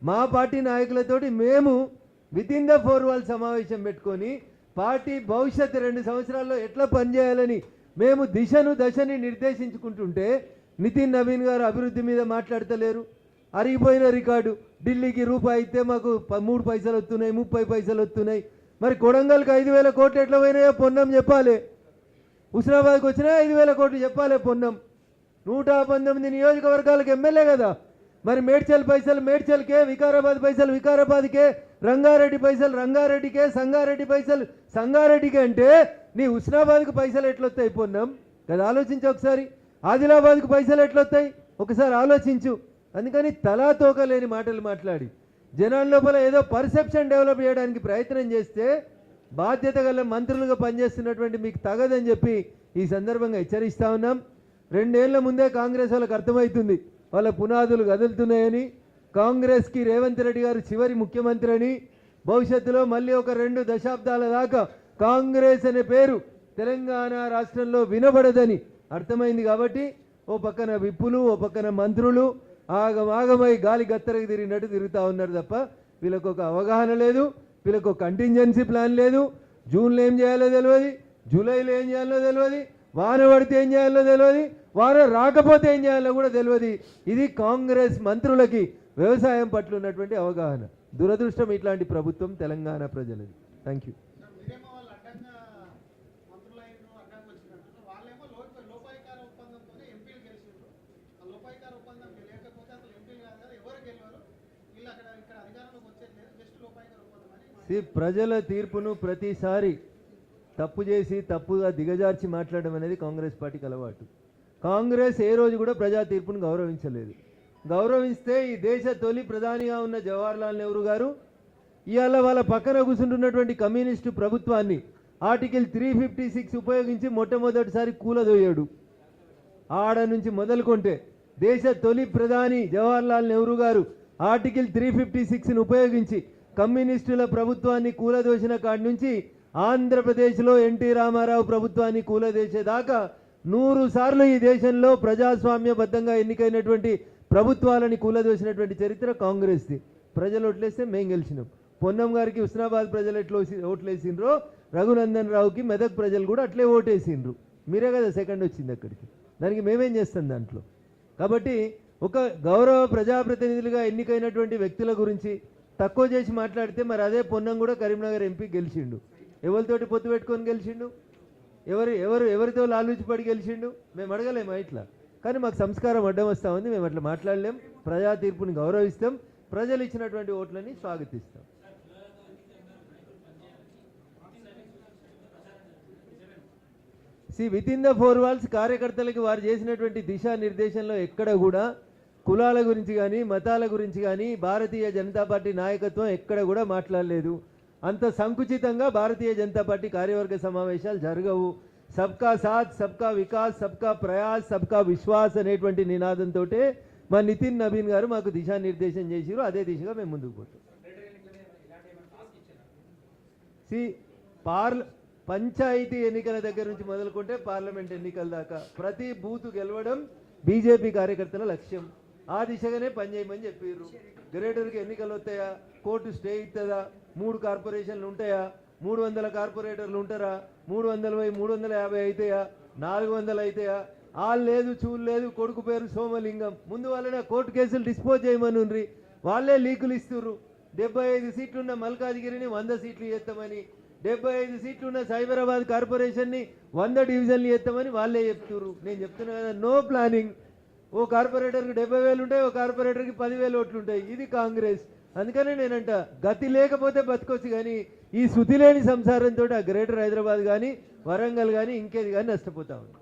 మా పార్టీ నాయకులతోటి మేము within the 4 wall సమావేశం పెట్టుకొని పార్టీ భవిష్యత్తు 2 సంవత్సరాల్లో ఎట్లా పనిచేయాలని మేము దశని నిర్దేశించుకుంటుంటే నితిన్ నవీన్ గారు అభివృద్ధి మీద మాట్లాడతలేరు. అరిగిపోయిన రికార్డు, ఢిల్లీకి రూపాయి అయితే మాకు 3 పైసలు వస్తున్నాయి, 30 పైసలు వస్తున్నాయి. మరి కొడంగల్కి 5,000 కోట్లు ఎట్లా పోయినాయో పొన్నం చెప్పాలి. హుస్నాబాద్కి వచ్చినాయి 5,000 కోట్లు చెప్పాలి పొన్నం. 119 నియోజకవర్గాలకు ఎమ్మెల్యే కదా. మరి మేడ్చల్ పైసలు మేడ్చల్కే, వికారాబాద్ పైసలు వికారాబాద్కే, రంగారెడ్డి పైసలు రంగారెడ్డికే, సంగారెడ్డి పైసలు సంగారెడ్డికే అంటే నీ హుస్నాబాద్కి పైసలు ఎట్లొస్తాయి పొన్నం కదా? ఆలోచించు ఒకసారి. ఆదిలాబాద్కి పైసలు ఎట్లొస్తాయి ఒకసారి ఆలోచించు. అందుకని తలా తోక లేని మాటలు మాట్లాడి జనాల లోపల ఏదో పర్సెప్షన్ డెవలప్ చేయడానికి ప్రయత్నం చేస్తే బాధ్యత గల మంత్రులుగా పనిచేస్తున్నటువంటి మీకు తగదని చెప్పి ఈ సందర్భంగా హెచ్చరిస్తా ఉన్నాం. 2 ఏళ్ల ముందే కాంగ్రెస్ వాళ్ళకి అర్థమవుతుంది వాళ్ళ పునాదులు కదులుతున్నాయని. కాంగ్రెస్కి రేవంత్ రెడ్డి గారు చివరి ముఖ్యమంత్రి అని, భవిష్యత్తులో మళ్ళీ ఒక 2 దశాబ్దాల దాకా కాంగ్రెస్ అనే పేరు తెలంగాణ రాష్ట్రంలో వినబడదని అర్థమైంది. కాబట్టి ఓ పక్కన విప్పులు, ఓ పక్కన మంత్రులు ఆగమై గాలి గత్తరకు తిరిగినట్టు తిరుగుతూ ఉన్నారు తప్ప వీళ్ళకు ఒక అవగాహన లేదు, వీళ్ళకు ఒక కంటింజెన్సీ ప్లాన్ లేదు. జూన్లో ఏం చేయాలో తెలియదు, జూలైలో ఏం చేయాలో తెలియదు, వాన పడితే ఏం చేయాలో తెలియదు, వాన రాకపోతే ఏం చేయాలో కూడా తెలియదు. ఇది కాంగ్రెస్ మంత్రులకి వ్యవసాయం పట్ల ఉన్నటువంటి అవగాహన. దురదృష్టం ఇట్లాంటి ప్రభుత్వం తెలంగాణ ప్రజలది. Thank you. ప్రజల తీర్పును ప్రతిసారి తప్పు చేసి తప్పుగా దిగజార్చి మాట్లాడడం అనేది కాంగ్రెస్ పార్టీకి అలవాటు. కాంగ్రెస్ ఏ రోజు కూడా ప్రజా తీర్పును గౌరవించలేదు. గౌరవిస్తే ఈ దేశ తొలి ప్రధానిగా ఉన్న జవహర్లాల్ నెహ్రూ గారు ఇవాళ వాళ్ళ పక్కన కూర్చుంటున్నటువంటి కమ్యూనిస్టు ప్రభుత్వాన్ని ఆర్టికల్ 356 ఉపయోగించి మొట్టమొదటిసారి కూలదోయాడు. ఆడ నుంచి మొదలుకొంటే దేశ తొలి ప్రధాని జవహర్లాల్ నెహ్రూ గారు ఆర్టికల్ 356ను ఉపయోగించి కమ్యూనిస్టుల ప్రభుత్వాన్ని కూలదోసిన కాడి నుంచి ఆంధ్రప్రదేశ్లో ఎన్టీ రామారావు ప్రభుత్వాన్ని కూలదేసేదాకా 100 సార్లు ఈ దేశంలో ప్రజాస్వామ్యబద్ధంగా ఎన్నికైనటువంటి ప్రభుత్వాలని కూలదోసినటువంటి చరిత్ర కాంగ్రెస్ది. ప్రజలు ఓట్లేస్తే మేము గెలిచినాం. పొన్నం గారికి హుస్నాబాద్ ప్రజలు ఎట్లా ఓట్లేసిండ్రో రఘునందన్ రావుకి మెదక్ ప్రజలు కూడా అట్లే ఓటేసిండ్రు. మీరే కదా సెకండ్ వచ్చింది అక్కడికి. దానికి మేమేం చేస్తాం దాంట్లో? కాబట్టి ఒక గౌరవ ప్రజాప్రతినిధులుగా ఎన్నికైనటువంటి వ్యక్తుల గురించి తక్కువ చేసి మాట్లాడితే మరి అదే పొన్నం కూడా కరీంనగర్ ఎంపీ గెలిచిండు. ఎవరితోటి పొత్తు పెట్టుకొని గెలిచిండు? ఎవరితో లాలూచిపడి గెలిచిండు? మేము అడగలేమా ఇట్లా? కానీ మాకు సంస్కారం అడ్డం వస్తూ ఉంది. మేము అట్లా మాట్లాడలేం. ప్రజా తీర్పుని గౌరవిస్తాం, ప్రజలు ఇచ్చినటువంటి ఓట్లని స్వాగతిస్తాం. వితిన్ ద 4 వాల్స్ కార్యకర్తలకి వారు చేసినటువంటి దిశానిర్దేశంలో ఎక్కడ కూడా కులాల గురించి కానీ మతాల గురించి కానీ భారతీయ జనతా పార్టీ నాయకత్వం ఎక్కడ కూడా మాట్లాడలేదు. అంత సంకుచితంగా భారతీయ జనతా పార్టీ కార్యవర్గ సమావేశాలు జరగవు. సబ్కా సాత్, సబ్కా వికాస్, సబ్కా ప్రయాస్, సబ్కా విశ్వాస్ అనేటువంటి నినాదంతో మా నితిన్ నవీన్ గారు మాకు దిశానిర్దేశం చేసిరు. అదే దిశగా మేము ముందుకు పోతాం. పంచాయతీ ఎన్నికల దగ్గర నుంచి మొదలుకుంటే పార్లమెంట్ ఎన్నికల దాకా ప్రతి బూతు గెలవడం బీజేపీ కార్యకర్తల లక్ష్యం. ఆ దిశగానే పనిచేయమని చెప్పారు. గ్రేటర్కి ఎన్నికలు వస్తాయా? కోర్టు స్టే ఇస్తుందా? 3 కార్పొరేషన్లు ఉంటాయా? 300 కార్పొరేటర్లు ఉంటారా? 300 350 అవుతాయా? 400 అవుతాయా? లేదు, చూలు లేదు. కొడుకు పేరు సోమలింగం. ముందు వాళ్ళని కోర్టు కేసులు డిస్పోజ్ చేయమని వాళ్ళే లీకులు ఇస్తుర్రు. 75 సీట్లున్న మల్కాజ్గిరిని 100 సీట్లు చేస్తామని, 75 సీట్లున్న సైబరాబాద్ కార్పొరేషన్ని 100 డివిజన్లు చేస్తామని వాళ్ళే చెప్తున్నారు. నేను చెప్తున్నా కదా, నో ప్లానింగ్. ఓ కార్పొరేటర్కి 70,000 ఉంటాయి, ఓ కార్పొరేటర్కి 10,000 ఓట్లు ఉంటాయి. ఇది కాంగ్రెస్. అందుకనే నేనంట గతి లేకపోతే బతకొచ్చు, కానీ ఈ శృతి లేని సంసారంతో ఆ గ్రేటర్ హైదరాబాద్ కానీ వరంగల్ కానీ ఇంకేది కానీ నష్టపోతా ఉంది.